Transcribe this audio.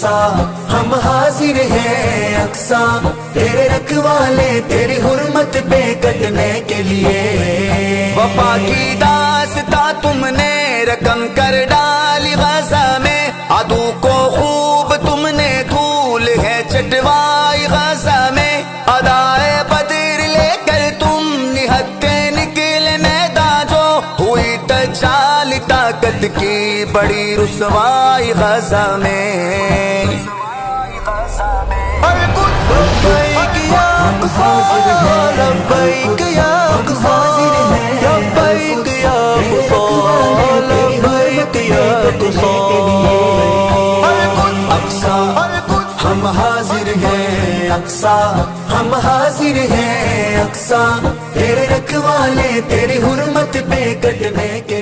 اقصا ہم حاضر ہیں اقصا، تیرے رکھوالے تیری حرمت پہ کٹنے کے لیے۔ وفا کی داستاں تم نے رقم کر ڈالی غزہ میں، عدو کو خوب تم نے دھول ہے چٹوائی غزہ میں، ادائے بدر لے کر تم نہتے نکلے میدان، جو ہوئی دجال طاقت کی بڑی رسوائی غزہ میں۔ لبیک یا اقصا لبیک یا اقصا لبیک یا اقصا لبیک یا اقصا، اقصا ہم حاضر ہیں اقصا ہم حاضر ہیں اقصا، تیرے رکھوالے تیری حرمت پہ کٹنے کے